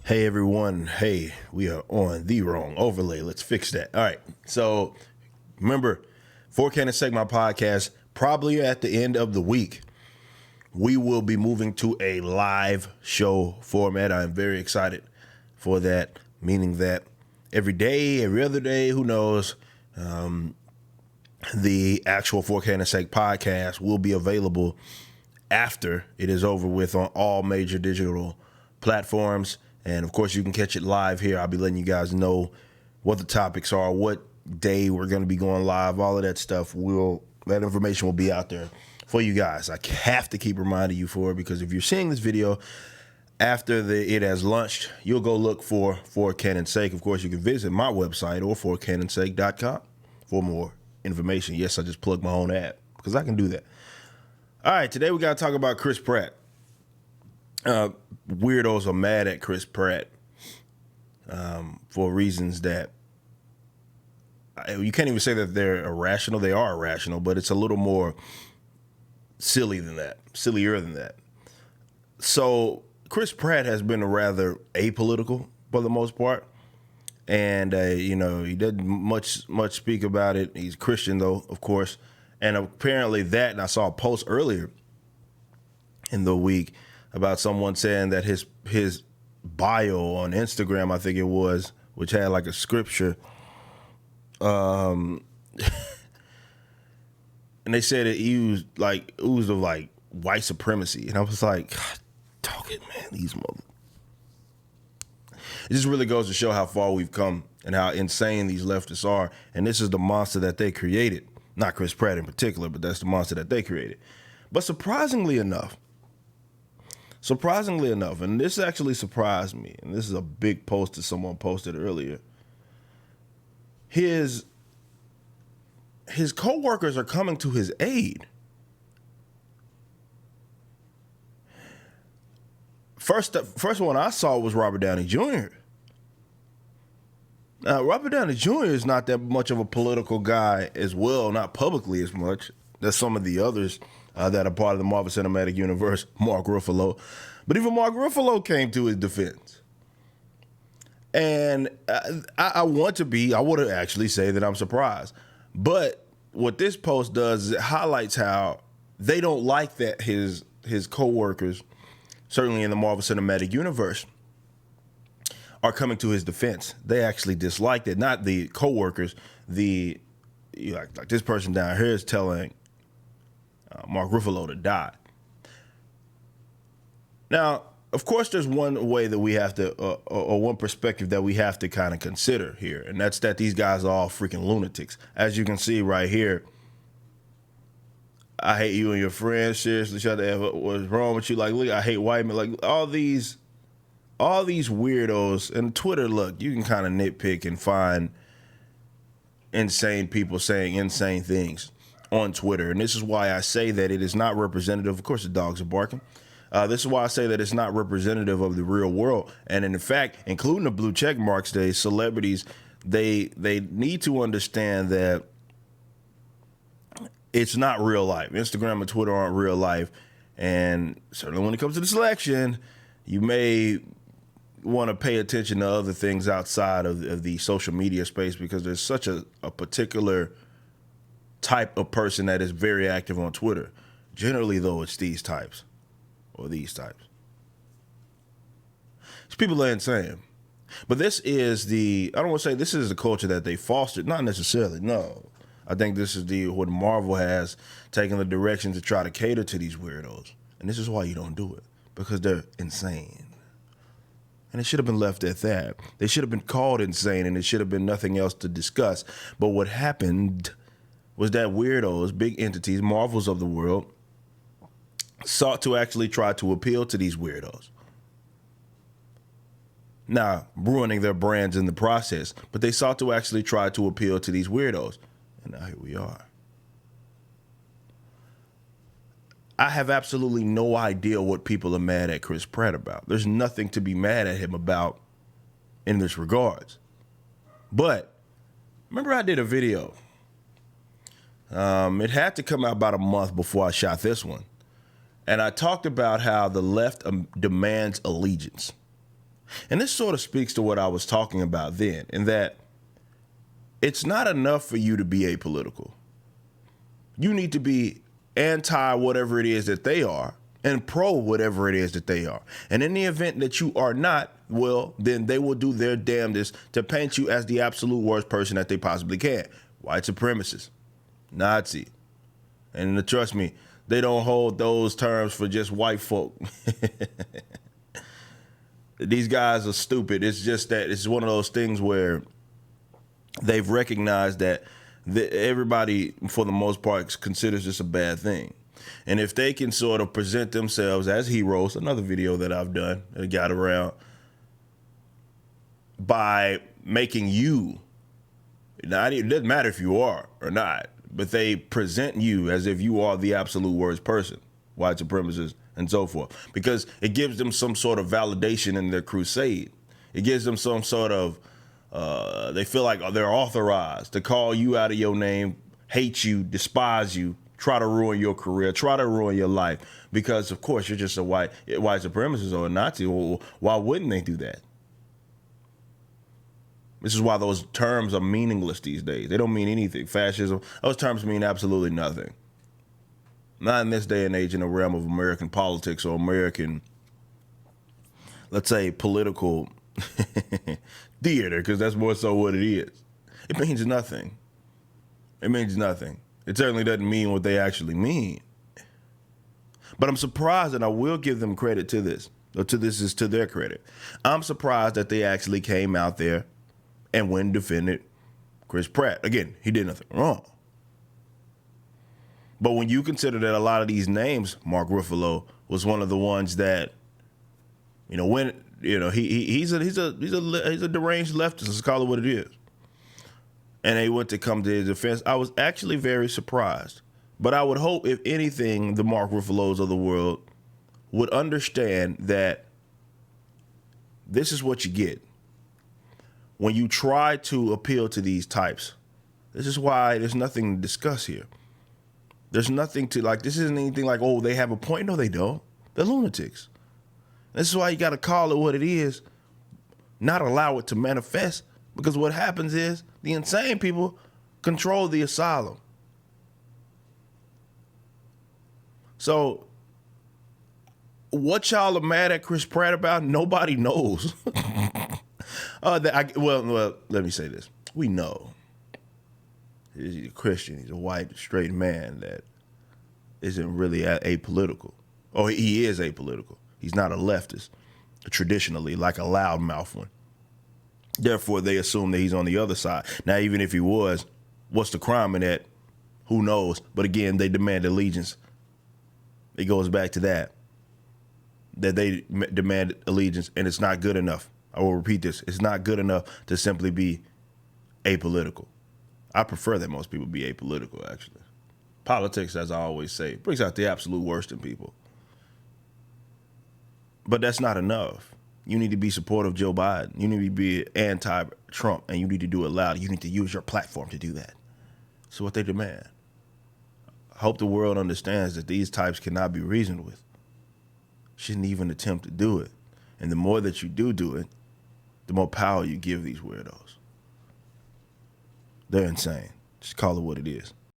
Hey everyone, hey, we are on the wrong overlay. Let's fix that. All right. So remember, For Can and Sake, my podcast, probably at the end of the week, we will be moving to a live show format. I'm very excited for that, meaning that every day, every other day, who knows, the actual For Can and Sake podcast will be available after it is over with on all major digital platforms. And of course, you can catch it live here. I'll be letting you guys know what the topics are, what day we're going to be going live, all of that stuff. That information will be out there for you guys. I have to keep reminding you for it because if you're seeing this video after it has launched, you'll go look for Can and Sake. Of course, you can visit my website or forcanandsake.com for more information. Yes, I just plugged my own ad because I can do that. All right, today we got to talk about Chris Pratt. Weirdos are mad at Chris Pratt for reasons that you can't even say that they're irrational. They are irrational, but it's a little more sillier than that. So Chris Pratt has been rather apolitical for the most part, and he doesn't much speak about it. He's Christian though, of course, and apparently and I saw a post earlier in the week about someone saying that his bio on Instagram, I think it was, which had like a scripture, and they said it oozed of like white supremacy, and I was like, God, dog it, man, these mother. It just really goes to show how far we've come and how insane these leftists are, and this is the monster that they created. Not Chris Pratt in particular, but that's the monster that they created. But surprisingly enough, and this actually surprised me, and this is a big post that someone posted earlier, his co-workers are coming to his aid. First one I saw was Robert Downey Jr. Now, Robert Downey Jr. is not that much of a political guy as well, not publicly as much as some of the others that are part of the Marvel Cinematic Universe, Mark Ruffalo. But even Mark Ruffalo came to his defense. And I would actually say that I'm surprised. But what this post does is it highlights how they don't like that his co-workers, certainly in the Marvel Cinematic Universe, are coming to his defense. They actually disliked it, not the co-workers. Like this person down here is telling Mark Ruffalo to die. Now, of course, there's one way that we have to, or one perspective that we have to kind of consider here, and that's that these guys are all freaking lunatics. As you can see right here, I hate you and your friends. Seriously, shut the F up. What's wrong with you? Like, look, I hate white men. Like, all these weirdos. And Twitter, look, you can kind of nitpick and find insane people saying insane things on Twitter. And this is why I say that it is not representative. Of course, the dogs are barking. This is why I say that it's not representative of the real world. And in fact, including the blue check marks, celebrities, they need to understand that it's not real life. Instagram and Twitter aren't real life. And certainly when it comes to this election, you may want to pay attention to other things outside of the social media space because there's such a particular type of person that is very active on Twitter. Generally, though, it's these types. These people are insane. But this is I don't want to say this is the culture that they fostered. Not necessarily, no. I think this is what Marvel has taken the direction to try to cater to these weirdos. And this is why you don't do it. Because they're insane. And it should have been left at that. They should have been called insane and it should have been nothing else to discuss. But what happened was that weirdos, big entities, Marvels of the world, sought to actually try to appeal to these weirdos. Now, ruining their brands in the process, but they sought to actually try to appeal to these weirdos. And now here we are. I have absolutely no idea what people are mad at Chris Pratt about. There's nothing to be mad at him about in this regards. But remember I did a video. It had to come out about a month before I shot this one. And I talked about how the left demands allegiance. And this sort of speaks to what I was talking about then, in that it's not enough for you to be apolitical. You need to be anti whatever it is that they are and pro whatever it is that they are. And in the event that you are not, well, then they will do their damnedest to paint you as the absolute worst person that they possibly can. White supremacist, Nazi. And trust me, they don't hold those terms for just white folk. These guys are stupid. It's just that it's one of those things where they've recognized that everybody, for the most part, considers this a bad thing. And if they can sort of present themselves as heroes, another video that I've done that got around, by making you, now it doesn't matter if you are or not, but they present you as if you are the absolute worst person, white supremacists and so forth, because it gives them some sort of validation in their crusade. It gives them some sort of, they feel like they're authorized to call you out of your name, hate you, despise you, try to ruin your career, try to ruin your life, because of course you're just a white supremacist or a Nazi. Well, why wouldn't they do that? This is why those terms are meaningless these days. They don't mean anything. Fascism, those terms mean absolutely nothing. Not in this day and age in the realm of American politics or American, let's say, political theater, because that's more so what it is. It means nothing. It means nothing. It certainly doesn't mean what they actually mean. But I'm surprised, and I will give them credit to this, or to this is to their credit. I'm surprised that they actually came out there and went and defended Chris Pratt. Again, he did nothing wrong. But when you consider that a lot of these names, Mark Ruffalo was one of the ones that, he's a deranged leftist. Let's call it what it is. And they went to come to his defense. I was actually very surprised. But I would hope, if anything, the Mark Ruffalos of the world would understand that this is what you get when you try to appeal to these types. This is why there's nothing to discuss here. There's nothing to, like, this isn't anything like, oh, they have a point. No, they don't. They're lunatics. This is why you got to call it what it is, not allow it to manifest, because what happens is the insane people control the asylum. So what y'all are mad at Chris Pratt about, nobody knows. Well, let me say this. We know. He's a Christian. He's a white, straight man that isn't really apolitical. Oh, he is apolitical. He's not a leftist, traditionally, like a loudmouth one. Therefore, they assume that he's on the other side. Now, even if he was, what's the crime in that? Who knows? But again, they demand allegiance. It goes back to that they demand allegiance, and it's not good enough. I will repeat this. It's not good enough to simply be apolitical. I prefer that most people be apolitical, actually. Politics, as I always say, brings out the absolute worst in people. But that's not enough. You need to be supportive of Joe Biden. You need to be anti-Trump, and you need to do it loud. You need to use your platform to do that. That's what they demand. I hope the world understands that these types cannot be reasoned with. Shouldn't even attempt to do it. And the more that you do it, the more power you give these weirdos. They're insane. Just call it what it is.